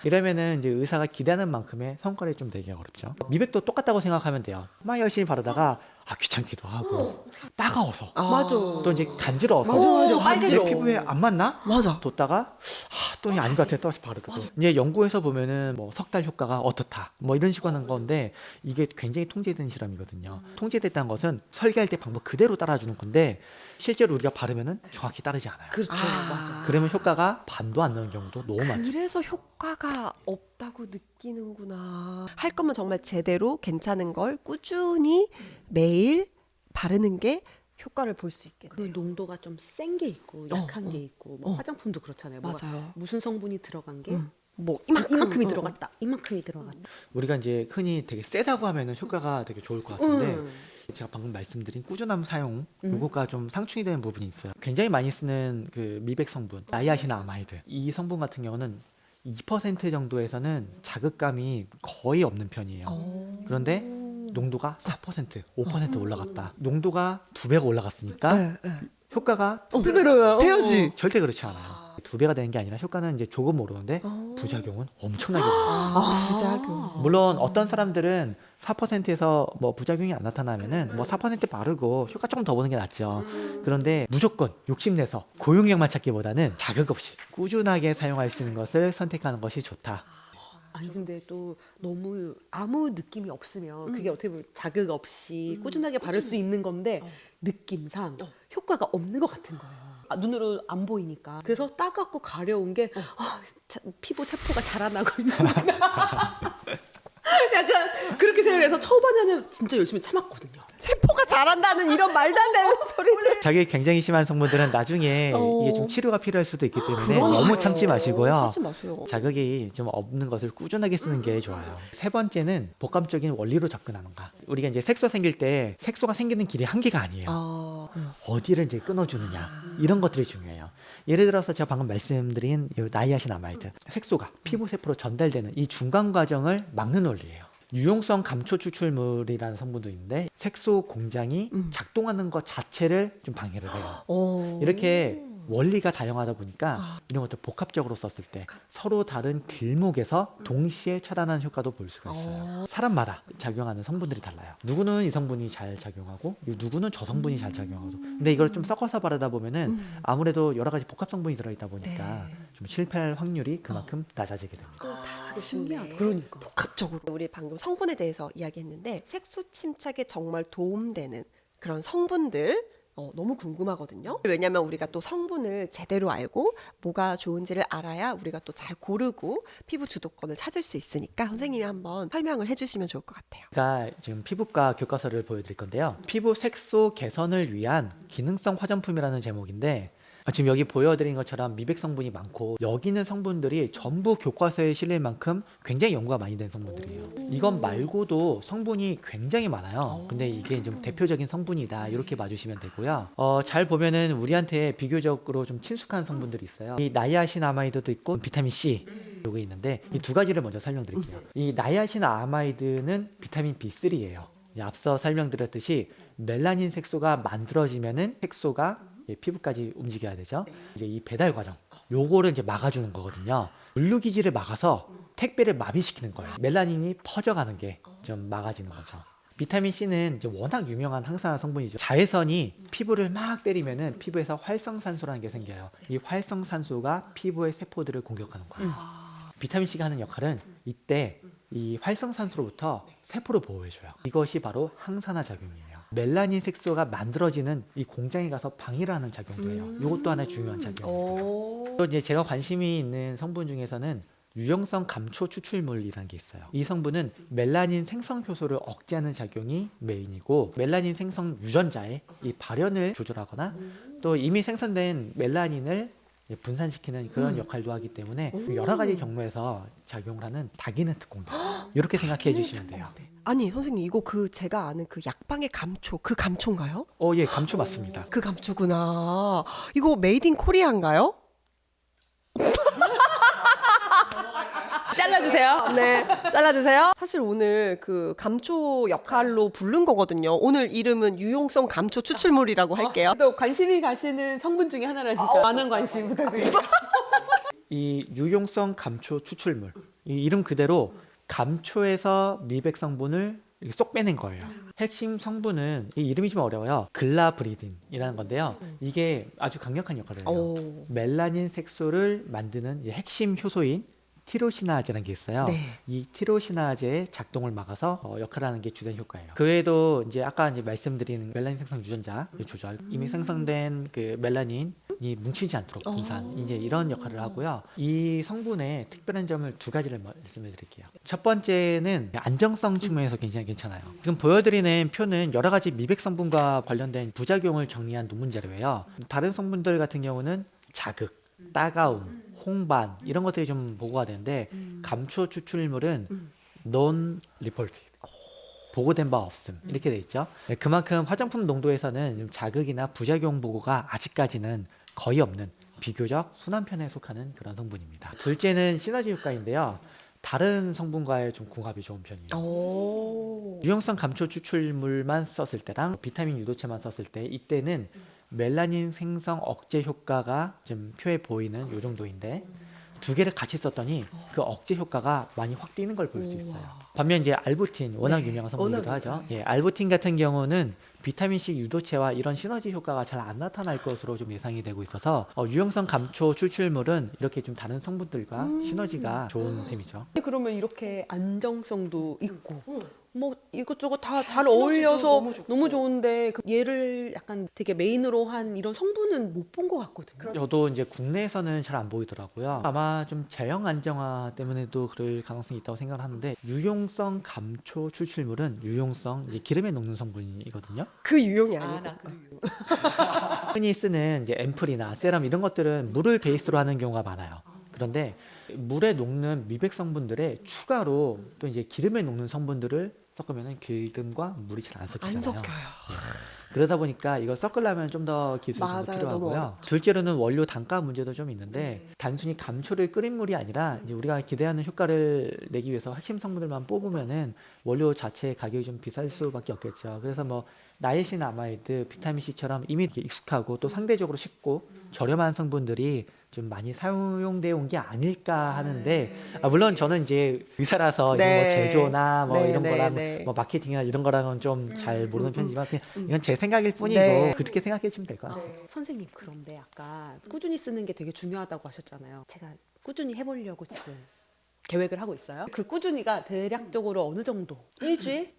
이러면은 이제 의사가 기대하는 만큼의 성과를 좀 내기가 어렵죠. 미백도 똑같다고 생각하면 돼요. 막 열심히 바르다가 귀찮기도 하고 따가워서 맞아. 또 이제 간지러워서 맞아. 내 빨개져. 피부에 안 맞나? 맞아. 뒀다가 또 아닌 것 같아 또 다시 바르고 이제 연구에서 보면은 뭐 석 달 효과가 어떻다 뭐 이런 식으로 하는 건데 이게 굉장히 통제된 실험이거든요. 통제됐다는 것은 설계할 때 방법 그대로 따라주는 건데 실제로 우리가 바르면은 정확히 따르지 않아요. 그렇죠. 맞아. 그러면 효과가 반도 안 나는 경우도 너무 많죠. 그래서 효과가 없다고 느끼는구나. 할 거면 정말 제대로 괜찮은 걸 꾸준히 매일 바르는 게 효과를 볼 수 그 있겠네요. 농도가 좀 센 게 있고 약한 게 있고 뭐 화장품도 그렇잖아요. 뭐가 맞아요. 무슨 성분이 들어간 게 뭐 이만큼이 들어갔다. 이만큼이 들어갔다. 우리가 이제 흔히 되게 세다고 하면은 효과가 되게 좋을 것 같은데 제가 방금 말씀드린 꾸준함 사용 요거가 좀 상충이 되는 부분이 있어요. 굉장히 많이 쓰는 그 미백 성분 나이아신아마이드 이 성분 같은 경우는 2% 정도에서는 자극감이 거의 없는 편이에요. 그런데 농도가 4%, 5% 올라갔다. 농도가 2배가 올라갔으니까 네, 네. 효과가 돼야지. 절대 그렇지 않아요. 2배가 되는 게 아니라 효과는 이제 조금 오르는데 부작용은 엄청나게 오르요. 부작용. 물론 어떤 사람들은 4%에서 뭐 부작용이 안 나타나면은 뭐 4% 바르고 효과 조금 더 보는 게 낫죠. 그런데 무조건 욕심내서 고용량만 찾기보다는 자극 없이 꾸준하게 사용할 수 있는 것을 선택하는 것이 좋다. 아니 근데 또 너무 아무 느낌이 없으면 그게 어떻게 보면 자극 없이 꾸준하게 바를 수 있는 건데 느낌상 효과가 없는 것 같은 거예요. 눈으로 안 보이니까. 그래서 따갑고 가려운 게 피부 세포가 자라나고 있는구나. 약간 그렇게 생각해서 초반에는 진짜 열심히 참았거든요. 세포가 자란다는 이런 말도 안 되는 소리를. 자극이 굉장히 심한 성분들은 나중에 이게 좀 치료가 필요할 수도 있기 때문에 너무 참지 마시고요. 하지 마세요. 자극이 좀 없는 것을 꾸준하게 쓰는 게 좋아요. 세 번째는 복합적인 원리로 접근하는가. 우리가 이제 색소 생길 때 색소가 생기는 길이 한계가 아니에요. 어디를 이제 끊어주느냐 이런 것들이 중요해요. 예를 들어서 제가 방금 말씀드린 이 나이아신아마이드 색소가 피부 세포로 전달되는 이 중간 과정을 막는 원리예요. 유용성 감초 추출물이라는 성분도 있는데 색소 공장이 작동하는 것 자체를 좀 방해를 해요. 이렇게 원리가 다양하다 보니까 이런 것들 복합적으로 썼을 때 서로 다른 길목에서 동시에 차단하는 효과도 볼 수가 있어요. 사람마다 작용하는 성분들이 달라요. 누구는 이 성분이 잘 작용하고 누구는 저 성분이 잘 작용하고 근데 이걸 좀 섞어서 바르다 보면은 아무래도 여러 가지 복합 성분이 들어있다 보니까 좀 실패할 확률이 그만큼 낮아지게 됩니다. 다 쓰고 신기하다. 그러니까. 복합적으로. 우리 방금 성분에 대해서 이야기했는데 색소 침착에 정말 도움되는 그런 성분들 너무 궁금하거든요. 왜냐하면 우리가 또 성분을 제대로 알고 뭐가 좋은지를 알아야 우리가 또 잘 고르고 피부 주도권을 찾을 수 있으니까 선생님이 한번 설명을 해주시면 좋을 것 같아요. 제가 지금 피부과 교과서를 보여드릴 건데요. 피부 색소 개선을 위한 기능성 화장품이라는 제목인데 지금 여기 보여드린 것처럼 미백 성분이 많고 여기 있는 성분들이 전부 교과서에 실릴 만큼 굉장히 연구가 많이 된 성분들이에요. 이건 말고도 성분이 굉장히 많아요. 근데 이게 좀 대표적인 성분이다 이렇게 봐주시면 되고요. 잘 보면은 우리한테 비교적으로 좀 친숙한 성분들이 있어요. 이 나이아신아마이드도 있고 비타민 C 요게 있는데 이 두 가지를 먼저 설명드릴게요. 이 나이아신아마이드는 비타민 B3예요. 앞서 설명드렸듯이 멜라닌 색소가 만들어지면은 색소가 피부까지 움직여야 되죠. 이제 이 배달 과정, 요거를 이제 막아주는 거거든요. 물류기지를 막아서 택배를 마비시키는 거예요. 멜라닌이 퍼져가는 게 좀 막아지는 거죠. 비타민 C는 이제 워낙 유명한 항산화 성분이죠. 자외선이 피부를 막 때리면은 피부에서 활성산소라는 게 생겨요. 이 활성산소가 피부의 세포들을 공격하는 거예요. 비타민 C가 하는 역할은 이때 이 활성산소로부터 세포를 보호해줘요. 이것이 바로 항산화 작용이에요. 멜라닌 색소가 만들어지는 이 공장에 가서 방해를 하는 작용도 해요. 이것도 하나의 중요한 작용입니다. 또 이제 제가 관심이 있는 성분 중에서는 유용성 감초 추출물이라는 게 있어요. 이 성분은 멜라닌 생성 효소를 억제하는 작용이 메인이고 멜라닌 생성 유전자의 이 발현을 조절하거나 또 이미 생성된 멜라닌을 분산시키는 그런 역할도 하기 때문에 여러 가지 경로에서 작용을 하는 다기능 특공대 이렇게 생각해 주시면 돼요. 아니 선생님 이거 그 제가 아는 그 약방의 감초 그 감초인가요? 예, 감초 맞습니다. 그 감초구나. 이거 메이드 인 코리아인가요? 잘라주세요. 네, 잘라주세요. 사실 오늘 그 감초 역할로 부른 거거든요. 오늘 이름은 유용성 감초 추출물이라고 할게요. 또 관심이 가시는 성분 중에 하나라니까 많은 관심 부탁드립니다. 이 유용성 감초 추출물 이 이름 그대로 감초에서 미백 성분을 이렇게 쏙 빼낸 거예요. 핵심 성분은 이 이름이 좀 어려워요. 글라브리딘이라는 건데요. 이게 아주 강력한 역할을 해요. 오. 멜라닌 색소를 만드는 이 핵심 효소인 티로시나제라는 게 있어요. 네. 이 티로시나제의 작동을 막아서 역할을 하는 게 주된 효과예요. 그 외에도 이제 아까 이제 말씀드린 멜라닌 생성 유전자 조절, 이미 생성된 그 멜라닌이 뭉치지 않도록 분산, 이제 이런 역할을 하고요. 이 성분의 특별한 점을 두 가지를 말씀을 드릴게요. 첫 번째는 안정성 측면에서 굉장히 괜찮아요. 지금 보여드리는 표는 여러 가지 미백 성분과 관련된 부작용을 정리한 논문 자료예요. 다른 성분들 같은 경우는 자극, 따가움, 홍반 이런 것들이 좀 보고가 되는데 감초 추출물은 non reported 보고된 바 없음 이렇게 돼 있죠. 네, 그만큼 화장품 농도에서는 좀 자극이나 부작용 보고가 아직까지는 거의 없는 비교적 순한 편에 속하는 그런 성분입니다. 둘째는 시너지 효과인데요. 다른 성분과의 좀 궁합이 좋은 편이에요. 오. 유용성 감초 추출물만 썼을 때랑 비타민 유도체만 썼을 때 이때는 멜라닌 생성 억제 효과가 좀 표에 보이는 요 정도인데 두 개를 같이 썼더니 그 억제 효과가 많이 확 뛰는 걸 볼 수 있어요. 반면 이제 알부틴 워낙 네, 유명한 성분이기도 워낙 하죠. 예, 알부틴 같은 경우는 비타민 C 유도체와 이런 시너지 효과가 잘 안 나타날 것으로 좀 예상이 되고 있어서 유용성 감초 추출물은 이렇게 좀 다른 성분들과 시너지가 좋은 셈이죠. 그러면 이렇게 안정성도 있고 뭐 이것저것 다 잘 시너지도 어울려서 너무 좋고. 너무 좋은데 얘를 약간 되게 메인으로 한 이런 성분은 못 본 것 같거든요. 저도 이제 국내에서는 잘 안 보이더라고요. 아마 좀 제형 안정화 때문에도 그럴 가능성이 있다고 생각을 하는데 유용성 감초 추출물은 유용성 이제 기름에 녹는 성분이거든요. 그 유용이 아니고. 나그 흔히 쓰는 이제 앰플이나 세럼 이런 것들은 물을 베이스로 하는 경우가 많아요. 그런데 물에 녹는 미백 성분들에 추가로 또 이제 기름에 녹는 성분들을 섞으면 기름과 물이 잘 안 안 섞이잖아요. 섞여요. 그러다 보니까 이걸 섞으려면 좀 더 기술이 좀 맞아요. 더 너무 필요하고요. 어렵죠. 둘째로는 원료 단가 문제도 좀 있는데 단순히 감초를 끓인 물이 아니라 이제 우리가 기대하는 효과를 내기 위해서 핵심 성분들만 뽑으면은 원료 자체 가격이 좀 비쌀 수밖에 없겠죠. 그래서 뭐 나이신 아마이드, 비타민 C처럼 이미 이렇게 익숙하고 또 상대적으로 쉽고 저렴한 성분들이 좀 많이 사용되어 온 게 아닐까 하는데 물론 저는 이제 의사라서 네. 이런 뭐 제조나 뭐 네, 이런 네, 거랑 네. 뭐 마케팅이나 이런 거랑은 좀 잘 모르는 편이지만 그냥 이건 제 생각일 뿐이고 네. 그렇게 생각해 주시면 될 것 같아요. 선생님 그런데 아까 꾸준히 쓰는 게 되게 중요하다고 하셨잖아요. 제가 꾸준히 해보려고 지금 계획을 하고 있어요. 그 꾸준히가 대략적으로 어느 정도? 일주일?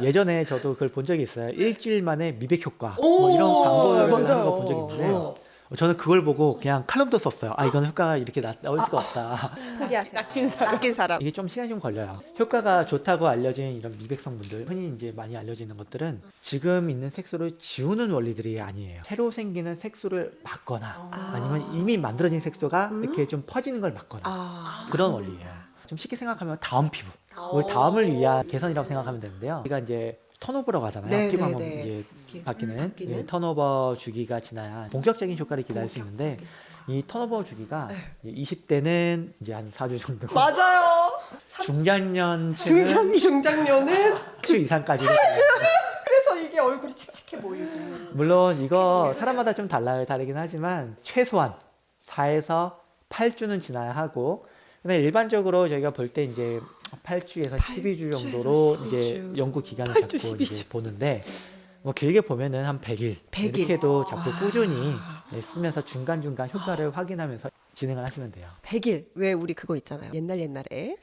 예전에 저도 그걸 본 적이 있어요. 일주일 만에 미백 효과 뭐 이런 광고를 하는 맞아요. 거 본 적이 있는데 저는 그걸 보고 그냥 칼럼도 썼어요. 이건 효과가 이렇게 나올 수가 없다. 포기하세요. 아낀 사람. 이게 좀 시간이 좀 걸려요. 효과가 좋다고 알려진 이런 미백 성분들, 흔히 이제 많이 알려져 있는 것들은 지금 있는 색소를 지우는 원리들이 아니에요. 새로 생기는 색소를 막거나 아니면 이미 만들어진 색소가 이렇게 좀 퍼지는 걸 막거나 그런 원리예요. 좀 쉽게 생각하면 다음 피부, 우리 다음을 위한 개선이라고 생각하면 되는데요. 우리가 이제 턴오버라고 하잖아요. 네, 피부 네, 한번 네. 이제 바뀌는 바뀌는? 예, 턴오버 주기가 지나야 본격적인 효과를 기대할 수 있는데 이 턴오버 주기가 20대는 이제 한 4주 정도, 맞아요. 중장년층은 중장년은 8주 이상까지는 그래서 이게 얼굴이 칙칙해 보이고. 물론 이거 사람마다 좀 다르긴 하지만 최소한 4에서 8주는 지나야 하고 근데 일반적으로 저희가 볼 때 이제 8주에서 12주 정도로 12주. 이제 연구 기간을 8주, 잡고 12주. 이제 보는데 뭐 길게 보면은 한 100일 100일. 이렇게도 자꾸 꾸준히 쓰면서 중간중간 효과를 확인하면서 진행을 하시면 돼요. 100일. 왜 우리 그거 있잖아요. 옛날에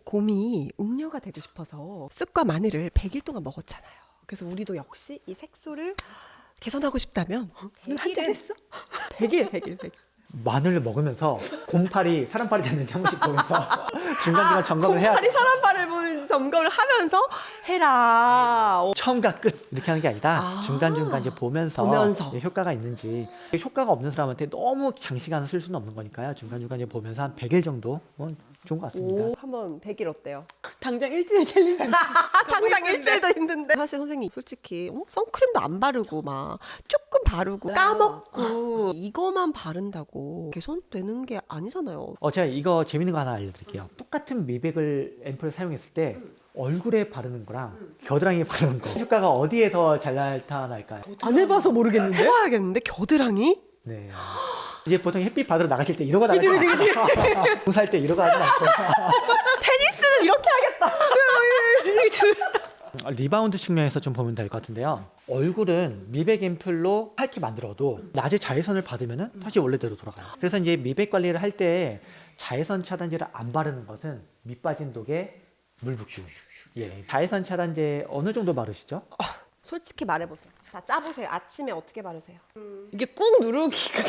곰이 웅녀가 되고 싶어서 쑥과 마늘을 100일 동안 먹었잖아요. 그래서 우리도 역시 이 색소를 개선하고 싶다면 오늘 한잔 했어? 100일. 마늘을 먹으면서 곰팔이 사람팔이 됐는지 한 번씩 보면서 중간중간 점검을 해야 곰팔이 사람 팔을 보는 점검을 하면서 해라. 처음과 끝 이렇게 하는 게 아니라 아. 중간중간 이제 보면서 이제 효과가 있는지 효과가 없는 사람한테 너무 장시간을 쓸 수는 없는 거니까요. 중간중간 이제 보면서 한 100일 정도 좋은 것 같습니다. 오, 한번 100일 어때요? 당장 일주일 챌린지. 당장 일주일도 힘든데. 사실 선생님 솔직히 선크림도 안 바르고 막 조금 바르고 까먹고 이거만 바른다고 개선되는 게 아니잖아요. 제가 이거 재밌는 거 하나 알려드릴게요. 똑같은 미백을 앰플을 사용했을 때 얼굴에 바르는 거랑 겨드랑이에 바르는 거 효과가 어디에서 잘 나타날까요? 안 해봐서 모르겠는데. 해봐야겠는데 겨드랑이? 네. 이제 보통 햇빛 받으러 나가실 때 이러고 나가지 않아요. 공사할 때 이러고 하지 않고 테니스는 이렇게 하겠다. 리바운드 측면에서 좀 보면 될 것 같은데요. 얼굴은 미백 앰플로 밝게 만들어도 낮에 자외선을 받으면 다시 원래대로 돌아가요. 그래서 이제 미백 관리를 할 때 자외선 차단제를 안 바르는 것은 밑 빠진 독에 물 붓기. 예. 자외선 차단제 어느 정도 바르시죠? 솔직히 말해보세요. 다 짜보세요. 아침에 어떻게 바르세요? 이게 꾹 누르기가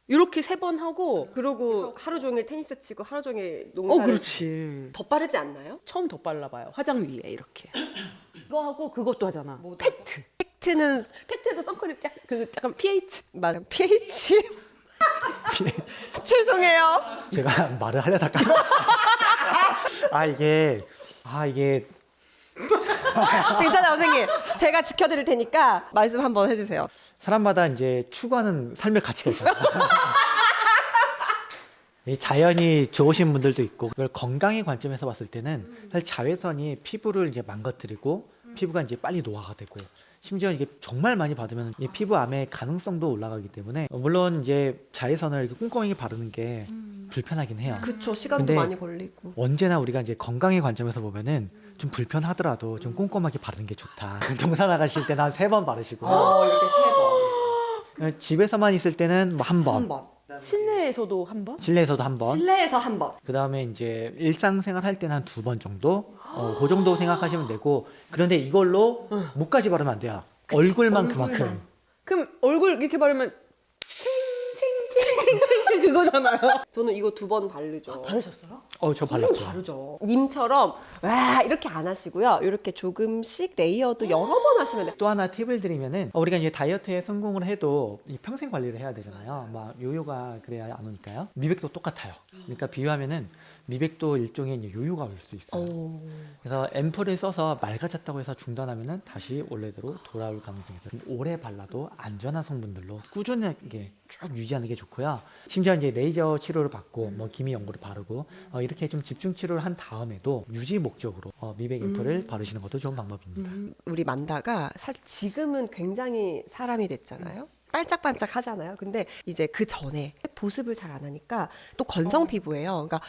이렇게 3번 하고. 그러고 하루 종일 테니스 치고 하루 종일 농사를 그렇지. 더 빠르지 않나요? 처음 덧발라봐요. 화장 위에 이렇게. 이거 하고 그것도 하잖아. 팩트. 팩트는 팩트도 선크림 약간 pH. 맞아. pH. 죄송해요. 제가 말을 하려다 까먹었어요. 이게 괜찮아요, 선생님. 제가 지켜드릴 테니까 말씀 한번 해주세요. 사람마다 이제 추구하는 삶의 가치가 있어요. 이 자연이 좋으신 분들도 있고 그걸 건강의 관점에서 봤을 때는 사실 자외선이 피부를 이제 망가뜨리고 피부가 이제 빨리 노화가 되고 심지어 이게 정말 많이 받으면 이 피부 암의 가능성도 올라가기 때문에 물론 이제 자외선을 이렇게 꼼꼼하게 바르는 게 불편하긴 해요. 그쵸, 시간도 근데 많이 걸리고. 언제나 우리가 이제 건강의 관점에서 보면은 좀 불편하더라도 좀 꼼꼼하게 바르는 게 좋다. 동사 나가실 때는 한 3번 바르시고 이렇게 3번. 집에서만 있을 때는 뭐 한 번, 한 번. 실내에서도 한 번? 실내에서도 한 번, 실내에서 한 번. 그 다음에 이제 일상생활 할 때는 한 2번 정도, 그 정도 생각하시면 되고 그런데 이걸로 목까지 바르면 안 돼요. 얼굴만 그만큼. 그럼 얼굴 이렇게 바르면 칭칭칭칭칭칭 그거잖아요. 저는 이거 2번 바르죠. 바르셨어요? 저 발랐죠. 다르죠. 님처럼 와 이렇게 안 하시고요. 이렇게 조금씩 레이어드 여러 번 하시면 돼요. 또 하나 팁을 드리면은 우리가 이제 다이어트에 성공을 해도 이 평생 관리를 해야 되잖아요. 막 요요가 그래야 안 오니까요. 미백도 똑같아요. 그러니까 비유하면은 미백도 일종의 이제 요요가 올 수 있어요. 그래서 앰플을 써서 맑아졌다고 해서 중단하면은 다시 원래대로 돌아올 가능성이 있어요. 오래 발라도 안전한 성분들로 꾸준하게 쭉 유지하는 게 좋고요. 심지어 이제 레이저 치료를 받고 뭐 기미 연고를 바르고 이렇게 좀 집중 치료를 한 다음에도 유지 목적으로 미백 앰플을 바르시는 것도 좋은 방법입니다. 우리 만다가 사실 지금은 굉장히 사람이 됐잖아요. 반짝반짝 하잖아요. 근데 이제 그 전에 보습을 잘 안 하니까 또 건성 피부예요. 그러니까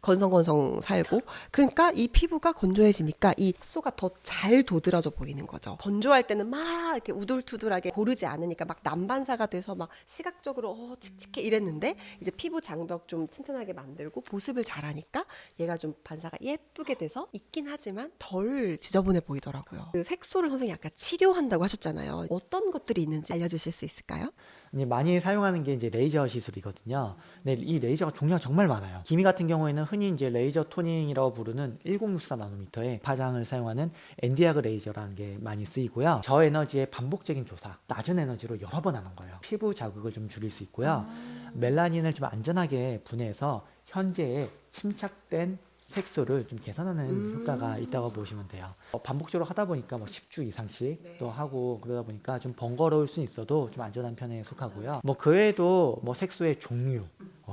건성건성 살고 그러니까 이 피부가 건조해지니까 이 색소가 더 잘 도드라져 보이는 거죠. 건조할 때는 막 이렇게 우둘투둘하게 고르지 않으니까 막 남반사가 돼서 막 시각적으로 칙칙해 이랬는데 이제 피부 장벽 좀 튼튼하게 만들고 보습을 잘하니까 얘가 좀 반사가 예쁘게 돼서 있긴 하지만 덜 지저분해 보이더라고요. 그 색소를 선생님 아까 치료한다고 하셨잖아요. 어떤 것들이 있는지 알려주실 수 있을까요? 이제 많이 사용하는 게 이제 레이저 시술이거든요. 근데 이 레이저가 종류가 정말 많아요. 기미 같은 경우에는 흔히 이제 레이저 토닝이라고 부르는 1064 나노미터의 파장을 사용하는 엔디아그 레이저라는 게 많이 쓰이고요. 저에너지의 반복적인 조사, 낮은 에너지로 여러 번 하는 거예요. 피부 자극을 좀 줄일 수 있고요. 멜라닌을 좀 안전하게 분해해서 현재의 침착된 색소를 좀 개선하는 효과가 있다고 보시면 돼요. 반복적으로 하다 보니까 뭐 10주 이상씩 또 하고 그러다 보니까 좀 번거로울 수 있어도 좀 안전한 편에 속하고요. 뭐 그 외에도 뭐 색소의 종류,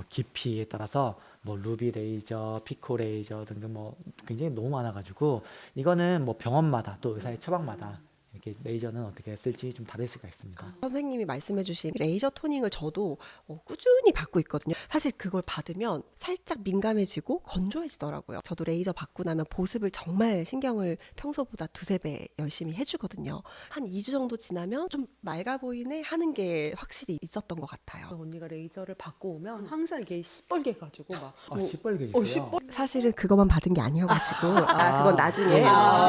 깊이에 따라서 뭐 루비 레이저, 피코 레이저 등등 뭐 굉장히 너무 많아가지고 이거는 뭐 병원마다 또 의사의 처방마다 이렇게 레이저는 어떻게 쓸지 좀 다를 수가 있습니다. 선생님이 말씀해주신 레이저 토닝을 저도 꾸준히 받고 있거든요. 사실 그걸 받으면 살짝 민감해지고 건조해지더라고요. 저도 레이저 받고 나면 보습을 정말 신경을 평소보다 2~3배 열심히 해주거든요. 한 2주 정도 지나면 좀 맑아 보이네 하는 게 확실히 있었던 것 같아요. 언니가 레이저를 받고 오면 항상 이게 시뻘게 가지고 막 시뻘개지세요? 사실은 그거만 받은 게 아니어가지고 그건 나중에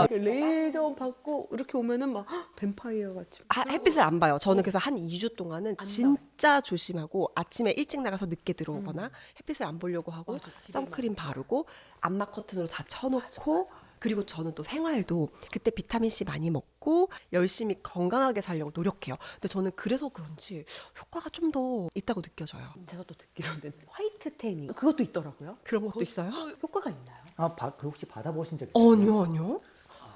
레이저 받고 이렇게 오면은 막 헉, 뱀파이어 같이. 햇빛을 안 봐요. 저는 그래서 한 2주 동안은 안 진짜 조심하고 아침에 일찍 나가서 늦게 들어오거나 햇빛을 안 보려고 하고 맞아, 집에만. 선크림 바르고 암막 커튼으로 다 쳐놓고 그리고 저는 또 생활도 그때 비타민 C 많이 먹고 열심히 건강하게 살려고 노력해요. 근데 저는 그래서 그런지 효과가 좀 더 있다고 느껴져요. 제가 또 듣기로는 화이트 태닝 그것도 있더라고요. 그런 것도 있어요? 효과가 있나요? 그 혹시 받아보신 적 있어요? 아니요.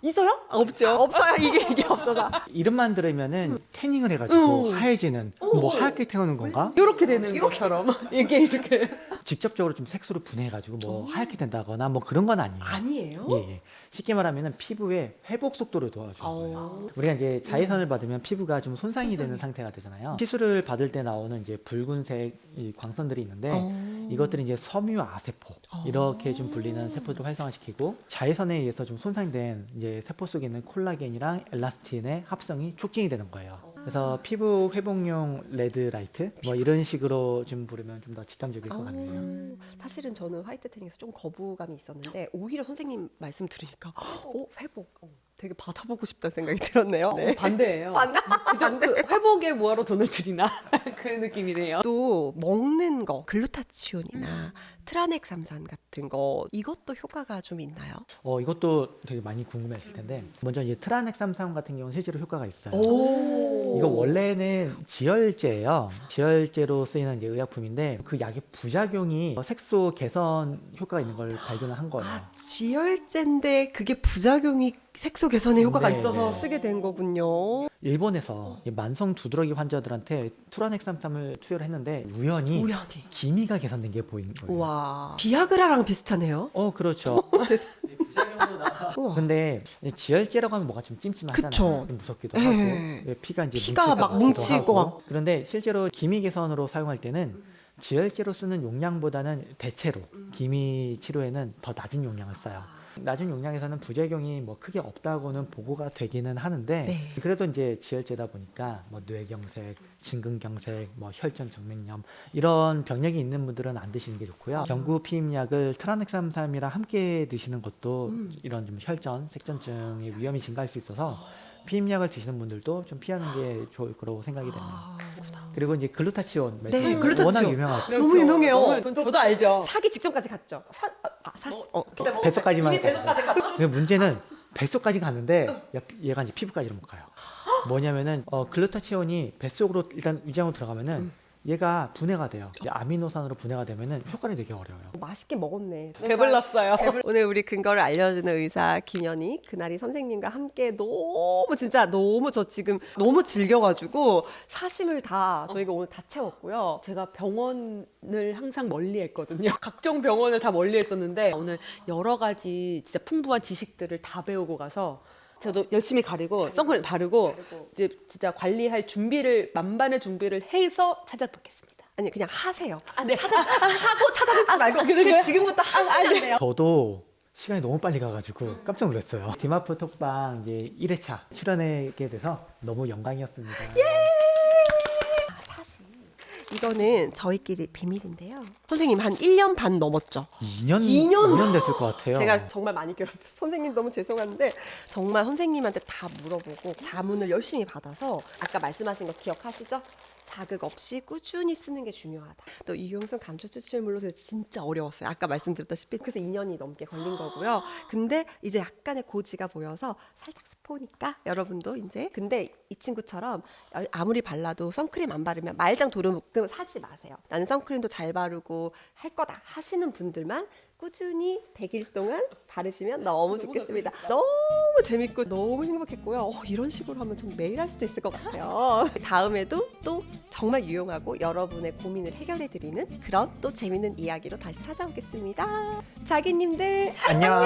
있어요? 없죠. 없어요. 이게 없어서. 이름만 들으면은 태닝을 해가지고 하얘지는 뭐 하얗게 태우는 건가? 이렇게 되는 것처럼 이게 이렇게. 직접적으로 좀 색소를 분해해가지고 뭐 하얗게 된다거나 뭐 그런 건 아니에요. 아니에요? 예. 쉽게 말하면은 피부의 회복 속도를 도와주는 거예요. 우리가 이제 자외선을 받으면 피부가 좀 손상이 되는 상태가 되잖아요. 시술을 받을 때 나오는 이제 붉은색 이 광선들이 있는데 이것들이 이제 섬유 아세포 이렇게 좀 불리는 세포들을 활성화시키고 자외선에 의해서 좀 손상된 이제 세포 속에 있는 콜라겐이랑 엘라스틴의 합성이 촉진이 되는 거예요. 그래서 피부 회복용 레드라이트 뭐 이런 식으로 좀 부르면 좀 더 직감적일 것 같네요. 사실은 저는 화이트 태닝에서 좀 거부감이 있었는데 오히려 선생님 말씀 들으니까 회복 되게 받아보고 싶다는 생각이 들었네요. 네. 반대예요. 그저 그 회복에 뭐하러 돈을 들이나 그 느낌이네요. 또 먹는 거 글루타치온이나 트라넥삼산 같은 거 이것도 효과가 좀 있나요? 이것도 되게 많이 궁금해하실 텐데 먼저 이제 트라넥삼삼 같은 경우는 실제로 효과가 있어요. 오. 이거 원래는 지혈제예요. 지혈제로 쓰이는 이제 의약품인데 그 약의 부작용이 색소 개선 효과가 있는 걸 발견을 한 거예요. 지혈제인데 그게 부작용이 색소 개선에 효과가 네, 있어서 네. 쓰게 된 거군요. 일본에서 이 만성 두드러기 환자들한테 트라넥삼삼을 투여를 했는데 우연히 기미가 개선된 게 보인 거예요. 와. 비아그라랑 비슷하네요. 그렇죠. 우와. 근데 지혈제라고 하면 뭐가 좀 찜찜하잖아요. 그쵸. 좀 무섭기도 예. 하고 피가 이제 피가 막 뭉칠 것 같고. 그런데 실제로 기미 개선으로 사용할 때는 지혈제로 쓰는 용량보다는 대체로 기미 치료에는 더 낮은 용량을 써요. 낮은 용량에서는 부작용이 뭐 크게 없다고는 보고가 되기는 하는데 네. 그래도 이제 지혈제다 보니까 뭐 뇌경색, 심근경색, 뭐 혈전 정맥염 이런 병력이 있는 분들은 안 드시는 게 좋고요. 경구 피임약을 트라넥삼삼이랑 함께 드시는 것도 이런 좀 혈전, 색전증의 위험이 증가할 수 있어서 피임약을 드시는 분들도 좀 피하는 게 좋을 거라고 생각이 됩니다. 그리고 이제 글루타치온, 네, 워낙 글루타치온. 유명하죠. 너무 유명해요. 저도 알죠. 사기 직전까지 갔죠. 뱃속까지만. 이미 뱃속까지 갔다. 근데 문제는 뱃속까지 갔는데 얘가 이제 피부까지는 못 가요. 뭐냐면은 글루타치온이 뱃속으로 일단 위장으로 들어가면은 얘가 분해가 돼요. 이제 아미노산으로 분해가 되면은 효과를 되게 어려워요. 맛있게 먹었네. 배불렀어요. 오늘 우리 근거를 알려주는 의사 김연희 그날이 선생님과 함께 너무 저 지금 너무 즐겨가지고 사심을 다 저희가 오늘 다 채웠고요. 제가 병원을 항상 멀리 했거든요. 각종 병원을 다 멀리 했었는데 오늘 여러 가지 진짜 풍부한 지식들을 다 배우고 가서 저도 열심히 가리고 선크림 바르고 이제 진짜 관리할 준비를 만반의 준비를 해서 찾아뵙겠습니다. 아니 그냥 하세요. 네. 하고 찾아뵙지 말고 그냥 지금부터 하시면 돼요. 저도 시간이 너무 빨리 가가지고 깜짝 놀랐어요. 디마프 톡방 이제 1회차 출연하게 돼서 너무 영광이었습니다. 사실 이거는 저희끼리 비밀인데요. 선생님 한 1년 반 넘었죠. 2년 됐을 것 같아요. 제가 정말 많이 괴롭혀서 선생님 너무 죄송한데 정말 선생님한테 다 물어보고 자문을 열심히 받아서 아까 말씀하신 거 기억하시죠? 자극 없이 꾸준히 쓰는 게 중요하다. 또 유용성 감초 추출물로 진짜 어려웠어요. 아까 말씀드렸다시피 그래서 2년이 넘게 걸린 거고요. 근데 이제 약간의 고지가 보여서 살짝 스포니까 여러분도 이제 근데 이 친구처럼 아무리 발라도 선크림 안 바르면 말짱 도루묵금 사지 마세요. 나는 선크림도 잘 바르고 할 거다 하시는 분들만 꾸준히 100일 동안 바르시면 너무 좋겠습니다. 너무 재밌고 너무 행복했고요. 이런 식으로 하면 좀 매일 할 수도 있을 것 같아요. 다음에도 또 정말 유용하고 여러분의 고민을 해결해드리는 그런 또 재밌는 이야기로 다시 찾아오겠습니다. 자기님들 안녕.